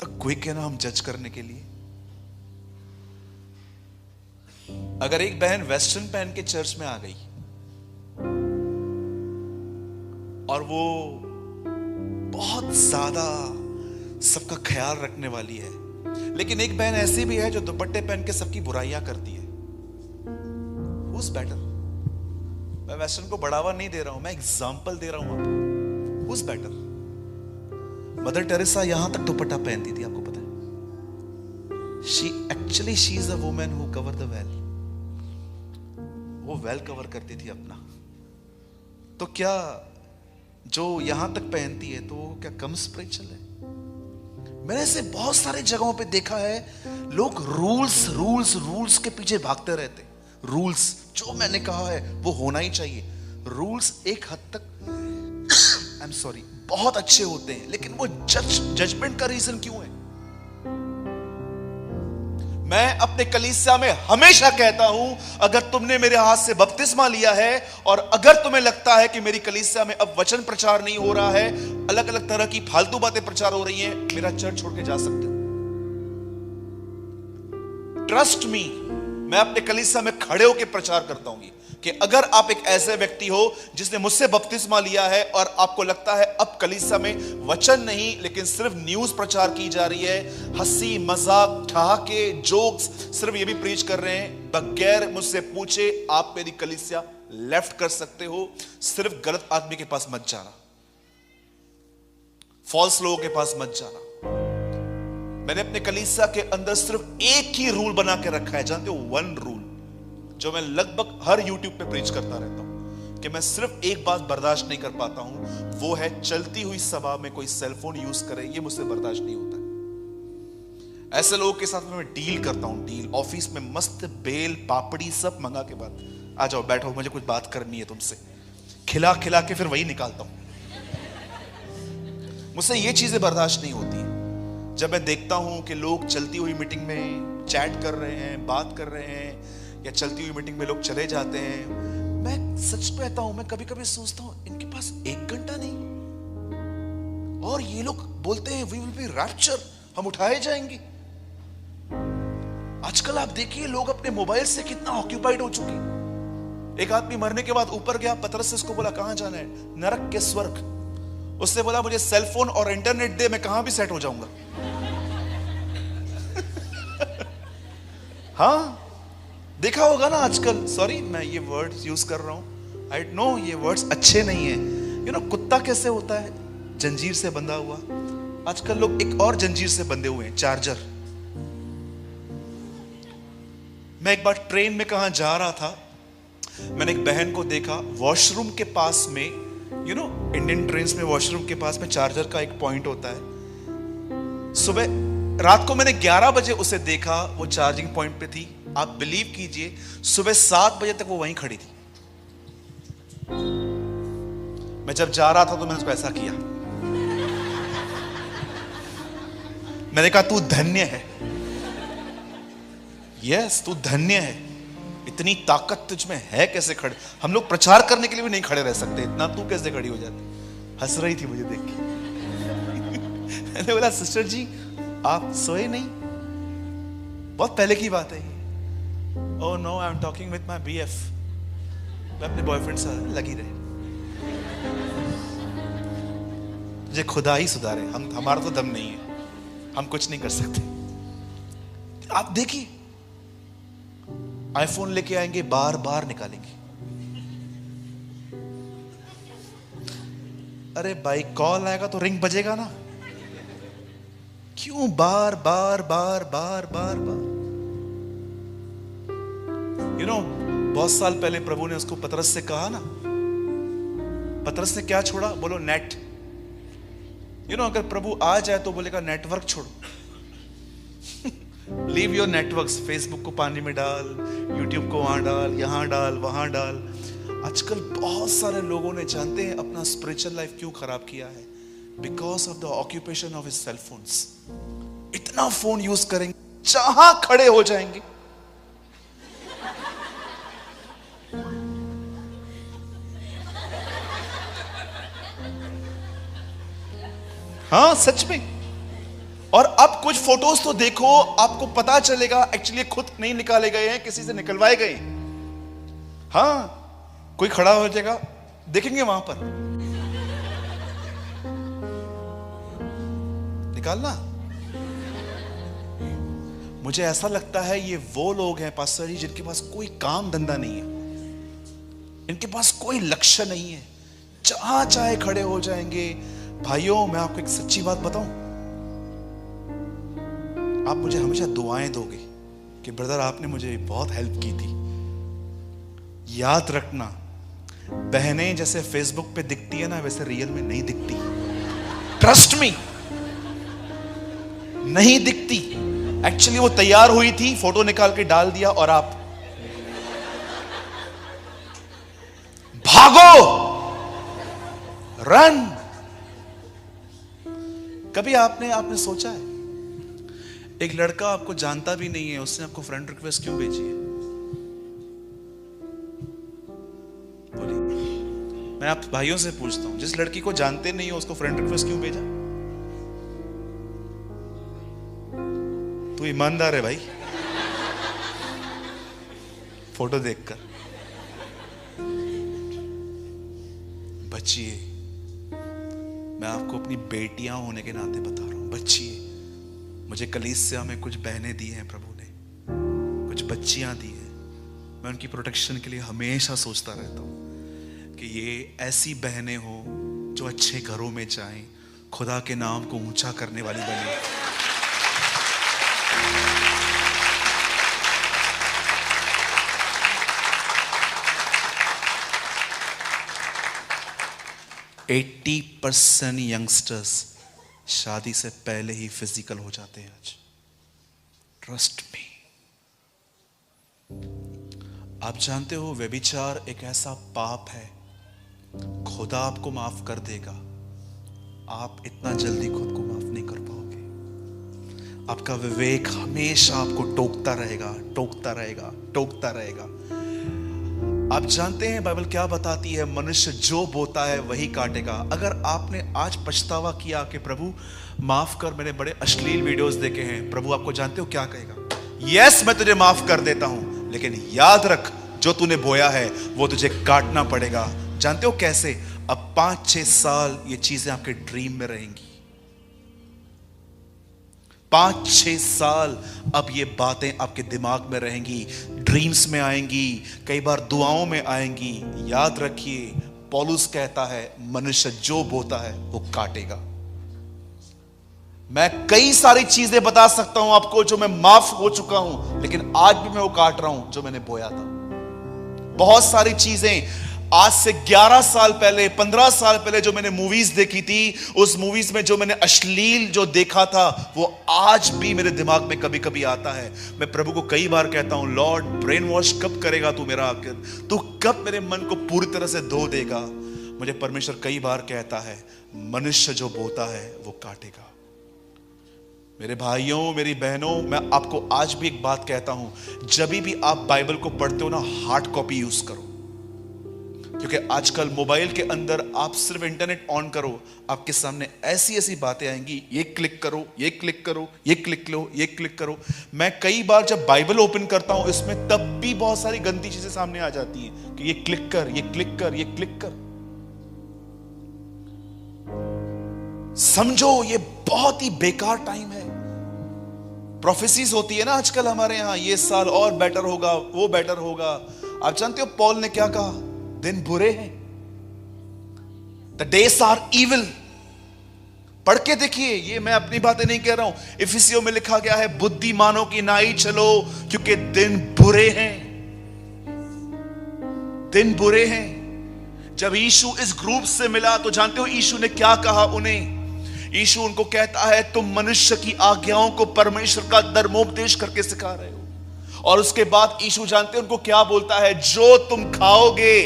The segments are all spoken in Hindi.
क्विक है ना हम जज करने के लिए। अगर एक बहन वेस्टर्न पहन के चर्च में आ गई और वो बहुत ज्यादा सबका ख्याल रखने वाली है, लेकिन एक बहन ऐसी भी है जो दुपट्टे पहन के सबकी बुराइयां करती है, Who's better? मैं वेस्टर्न को बढ़ावा नहीं दे रहा हूं, मैं एग्जाम्पल दे रहा हूं आपको। Who's better? मदर टेरेसा यहां तक दुपट्टा पहनती थी, आपको पता है? She is a woman who covered the well. वो वेल कवर करती थी अपना। तो क्या जो यहां तक पहनती है तो क्या कम स्पिरिचुअल है? मैंने ऐसे बहुत सारे जगहों पे देखा है, लोग रूल्स के पीछे भागते रहते। रूल्स जो मैंने कहा है वो होना ही चाहिए। रूल्स एक हद तक आई एम सॉरी बहुत अच्छे होते हैं, लेकिन वो जजमेंट का रीजन क्यों है? मैं अपने कलीसिया में हमेशा कहता हूं, अगर तुमने मेरे हाथ से बपतिस्मा लिया है और अगर तुम्हें लगता है कि मेरी कलीसिया में अब वचन प्रचार नहीं हो रहा है, अलग अलग तरह की फालतू बातें प्रचार हो रही हैं, मेरा चर्च छोड़ के जा सकते हो। ट्रस्ट मी, मैं अपने कलीसिया में खड़े होकर प्रचार करता हूं कि अगर आप एक ऐसे व्यक्ति हो जिसने मुझसे बपतिस्मा लिया है और आपको लगता है अब कलीसिया में वचन नहीं लेकिन सिर्फ न्यूज प्रचार की जा रही है, हंसी मजाक ठहाके जोक्स सिर्फ ये भी प्रीच कर रहे हैं, बगैर मुझसे पूछे आप मेरी कलीसिया लेफ्ट कर सकते हो। सिर्फ गलत आदमी के पास मत जाना, फॉल्स लोगों के पास मत जाना। मैंने अपने कलीसिया के अंदर सिर्फ एक ही रूल बना के रखा है, जानते हो? वन रूल, जो मैं लगभग हर यूट्यूब पे प्रीच करता रहता हूं कि मैं सिर्फ एक बात बर्दाश्त नहीं कर पाता हूं, वो है चलती हुई सभा में कोई सेलफोन यूज करे, ये मुझसे बर्दाश्त नहीं होता है। ऐसे लोगों के साथ मैं डील करता हूं, डील ऑफिस में मस्त बेल पापड़ी सब मंगा के बाद आ जाओ बैठो, मुझे कुछ बात करनी है तुमसे, खिला खिला के फिर वही निकालता हूं। मुझसे ये चीजें बर्दाश्त नहीं होती। जब मैं देखता हूं कि लोग चलती हुई मीटिंग में चैट कर रहे हैं, बात कर रहे हैं, या चलती हुई मीटिंग में लोग चले जाते हैं, मैं सच कहता हूं, मैं कभी कभी सोचता हूं इनके पास 1 घंटा नहीं और ये लोग बोलते हैं वी विल बी रैप्चर, हम उठाए जाएंगे। आजकल आप देखिए लोग अपने मोबाइल से कितना ऑक्यूपाइड हो चुके। एक आदमी मरने के बाद ऊपर गया, पतरस से उसको बोला कहां जाना है? नरक के स्वर्ग। उसने बोला मुझे सेलफोन और इंटरनेट दे, मैं कहां भी सेट हो जाऊंगा। हाँ देखा होगा ना आजकल, सॉरी मैं ये वर्ड्स यूज कर रहा हूं, आई नो ये वर्ड्स अच्छे नहीं है। यू नो कुत्ता कैसे होता है? जंजीर से बंधा हुआ। आजकल लोग एक और जंजीर से बंधे हुए हैं, चार्जर। मैं एक बार ट्रेन में कहां जा रहा था, मैंने एक बहन को देखा वॉशरूम के पास में, यू नो इंडियन ट्रेन में वॉशरूम के पास में चार्जर का एक पॉइंट होता है। रात को मैंने 11 बजे उसे देखा, वो चार्जिंग पॉइंट पे थी। आप बिलीव कीजिए सुबह 7 बजे तक वो वहीं खड़ी थी। मैं जब जा रहा था तो मैंने उसको ऐसा किया, मैंने कहा तू धन्य है, यस तू धन्य है, इतनी ताकत तुझ में है, कैसे खड़े? हम लोग प्रचार करने के लिए भी नहीं खड़े रह सकते, इतना तू कैसे खड़ी हो जाती? हंस रही थी मुझे देख के। मैंने बोला सिस्टर जी आप सोए नहीं? बहुत पहले की बात है ये। Oh no I am talking with my BF. मैं अपने बॉयफ्रेंड से लगी रहे, मुझे खुदा ही सुधारे, हमारा तो दम नहीं है, हम कुछ नहीं कर सकते। आप देखिए आईफोन लेके आएंगे, बार बार निकालेंगे। अरे भाई कॉल आएगा तो रिंग बजेगा ना, क्यों बार बार बार बार बार बार? यू नो बहुत साल पहले प्रभु ने उसको पतरस से कहा ना, पतरस ने क्या छोड़ा? बोलो नेट। यू नो अगर प्रभु आ जाए तो बोलेगा नेटवर्क छोड़ो। लीव योर नेटवर्क्स, फेसबुक को पानी में डाल, यूट्यूब को वहां डाल, यहां डाल, वहां डाल। आजकल बहुत सारे लोगों ने, जानते हैं अपना स्पिरिचुअल लाइफ क्यों खराब किया है? Because of the occupation of his cell phones. इतना फोन यूज करेंगे, जहां खड़े हो जाएंगे। हाँ सच में। और अब कुछ फोटोज तो देखो, आपको पता चलेगा एक्चुअली खुद नहीं निकाले गए हैं, किसी से निकलवाए गए। हाँ, कोई खड़ा हो जाएगा, देखेंगे वहां पर निकालना। मुझे ऐसा लगता है ये वो लोग हैं पास्टर जी जिनके पास कोई काम धंधा नहीं है, इनके पास कोई लक्ष्य नहीं है, जहां चाहे खड़े हो जाएंगे। भाइयों, मैं आपको एक सच्ची बात बताऊं, आप मुझे हमेशा दुआएं दोगे कि ब्रदर आपने मुझे बहुत हेल्प की थी। याद रखना, बहनें जैसे फेसबुक पे दिखती है ना, वैसे रियल में नहीं दिखती। ट्रस्ट मी, नहीं दिखती। एक्चुअली वो तैयार हुई थी, फोटो निकाल के डाल दिया और आप भागो, रन। कभी आपने सोचा है, एक लड़का आपको जानता भी नहीं है, उसने आपको फ्रेंड रिक्वेस्ट क्यों भेजी है? बोलिए। मैं आप भाइयों से पूछता हूं, जिस लड़की को जानते नहीं हो उसको फ्रेंड रिक्वेस्ट क्यों भेजा? तू ईमानदार है भाई, फोटो देखकर। बच्चिए, मैं आपको अपनी बेटियां होने के नाते बता रहा हूं, बच्चिए। मुझे कलीसिया में कुछ बहनें दी हैं प्रभु ने, कुछ बच्चियां दी हैं। मैं उनकी प्रोटेक्शन के लिए हमेशा सोचता रहता हूं कि ये ऐसी बहनें हो जो अच्छे घरों में जाएं, खुदा के नाम को ऊंचा करने वाली बने। %80 यंगस्टर्स शादी से पहले ही फिजिकल हो जाते हैं आज। Trust me. आप जानते हो व्यभिचार एक ऐसा पाप है, खुदा आपको माफ कर देगा, आप इतना जल्दी खुद को माफ नहीं कर पाओगे। आपका विवेक हमेशा आपको टोकता रहेगा, टोकता रहेगा, टोकता रहेगा। आप जानते हैं बाइबल क्या बताती है? मनुष्य जो बोता है वही काटेगा। अगर आपने आज पछतावा किया कि प्रभु माफ कर, मैंने बड़े अश्लील वीडियोस देखे हैं, प्रभु आपको जानते हो क्या कहेगा? यस, मैं तुझे माफ कर देता हूं, लेकिन याद रख जो तूने बोया है वो तुझे काटना पड़ेगा। जानते हो कैसे? अब 5-6 साल ये चीजें आपके ड्रीम में रहेंगी। 5-6 साल अब ये बातें आपके दिमाग में रहेंगी, ड्रीम्स में आएंगी, कई बार दुआओं में आएंगी। याद रखिए, पौलुस कहता है मनुष्य जो बोता है वो काटेगा। मैं कई सारी चीजें बता सकता हूं आपको जो मैं माफ हो चुका हूं, लेकिन आज भी मैं वो काट रहा हूं जो मैंने बोया था। बहुत सारी चीजें आज से 11 साल पहले, 15 साल पहले जो मैंने मूवीज देखी थी, उस मूवीज में जो मैंने अश्लील जो देखा था वो आज भी मेरे दिमाग में कभी कभी आता है। मैं प्रभु को कई बार कहता हूं, लॉर्ड ब्रेन वॉश कब करेगा तू मेरा, आखिर तू कब मेरे मन को पूरी तरह से धो देगा? मुझे परमेश्वर कई बार कहता है मनुष्य जो बोता है वो काटेगा। मेरे भाइयों, मेरी बहनों, मैं आपको आज भी एक बात कहता हूं, जब भी आप बाइबल को पढ़ते हो ना, हार्ड कॉपी यूज करो। क्योंकि आजकल मोबाइल के अंदर आप सिर्फ इंटरनेट ऑन करो, आपके सामने ऐसी ऐसी बातें आएंगी, ये क्लिक करो, ये क्लिक करो, ये क्लिक लो, ये क्लिक करो। मैं कई बार जब बाइबल ओपन करता हूं इसमें, तब भी बहुत सारी गंदी चीजें सामने आ जाती हैं कि ये क्लिक कर, ये क्लिक कर, ये क्लिक कर। समझो ये बहुत ही बेकार टाइम है। प्रोफेसीज होती है ना आजकल हमारे यहां, ये साल और बेटर होगा, वो बेटर होगा। आप जानते हो पॉल ने क्या कहा? दिन बुरे हैं, द डेज आर इविल। पढ़ के देखिए, ये मैं अपनी बातें नहीं कह रहा हूं। इफिसियों में लिखा गया है, बुद्धिमानों की नाई चलो क्योंकि दिन बुरे हैं, दिन बुरे हैं। जब यीशु इस ग्रुप से मिला तो जानते हो यीशु ने क्या कहा उन्हें? यीशु उनको कहता है तुम मनुष्य की आज्ञाओं को परमेश्वर का धर्मोपदेश करके सिखा रहे हो। और उसके बाद यीशु जानते हैं उनको क्या बोलता है? जो तुम खाओगे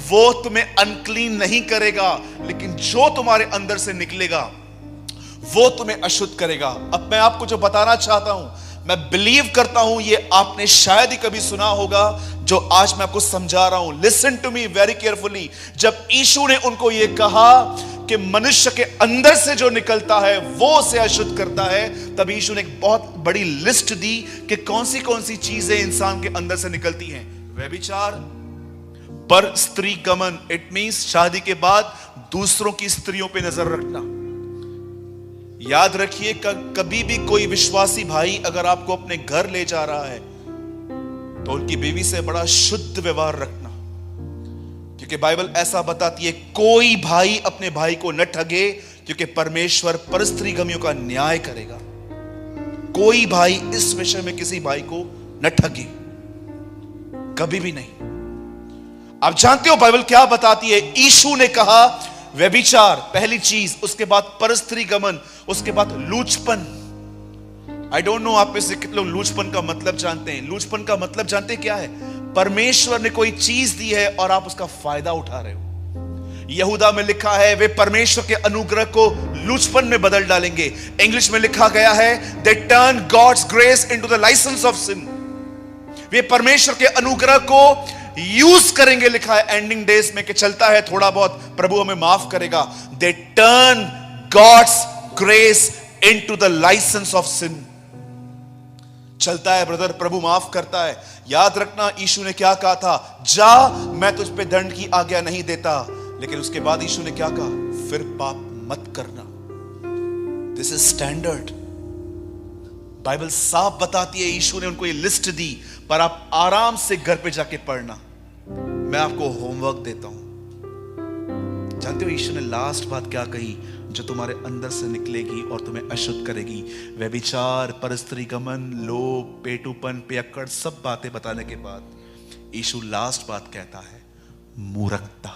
वो तुम्हें अनक्लीन नहीं करेगा, लेकिन जो तुम्हारे अंदर से निकलेगा वो तुम्हें अशुद्ध करेगा। अब मैं आपको जो बताना चाहता हूं, मैं बिलीव करता हूं ये आपने शायद ही कभी सुना होगा जो आज मैं आपको समझा रहा हूं। Listen to me very carefully. जब यीशु ने उनको ये कहा कि मनुष्य के अंदर से जो निकलता है वो उसे अशुद्ध करता है, तब यीशु ने एक बहुत बड़ी लिस्ट दी कि कौन सी चीजें इंसान के अंदर से निकलती हैं। व्यभिचार, पर स्त्री गमन, इट मींस शादी के बाद दूसरों की स्त्रियों पे नजर रखना। याद रखिए, कभी भी कोई विश्वासी भाई अगर आपको अपने घर ले जा रहा है तो उनकी बीवी से बड़ा शुद्ध व्यवहार रखना, क्योंकि बाइबल ऐसा बताती है कोई भाई अपने भाई को न ठगे, क्योंकि परमेश्वर परस्त्रीगमियों का न्याय करेगा। कोई भाई इस विषय में किसी भाई को न ठगे, कभी भी नहीं। आप जानते हो बाइबल क्या बताती है? यीशु ने कहा व्यभिचार पहली चीज, उसके बाद परस्त्री गमन, उसके बाद लूचपन। आई डोंट नो आप में से कितने लोग लूचपन का मतलब जानते हैं। लूचपन का मतलब जानते हैं क्या है? परमेश्वर ने कोई चीज दी है और आप उसका फायदा उठा रहे हो। यहूदा में लिखा है वे परमेश्वर के अनुग्रह को लूचपन में बदल डालेंगे। इंग्लिश में लिखा गया है they turn God's grace into the licence of sin. वे परमेश्वर के अनुग्रह को यूज करेंगे, लिखा है एंडिंग डेज में, कि चलता है थोड़ा बहुत, प्रभु हमें माफ करेगा। They turn God's grace into the licence of sin. चलता है ब्रदर, प्रभु माफ करता है। याद रखना यीशु ने क्या कहा था? जा, मैं तुझ पे दंड की आज्ञा नहीं देता। लेकिन उसके बाद यीशु ने क्या कहा? फिर पाप मत करना। This is standard. बाइबल साफ बताती है, यीशु ने उनको ये लिस्ट दी, पर आप आराम से घर पे जाके पढ़ना। मैं आपको होमवर्क देता हूं। जानते हो यीशु ने लास्ट बात क्या कही जो तुम्हारे अंदर से निकलेगी और तुम्हें अशुद्ध करेगी? व्यभिचार, परस्त्री गमन, लोभ, पेटूपन, पियक्कड़, सब बातें बताने के बाद यीशु लास्ट बात कहता है, मूर्खता।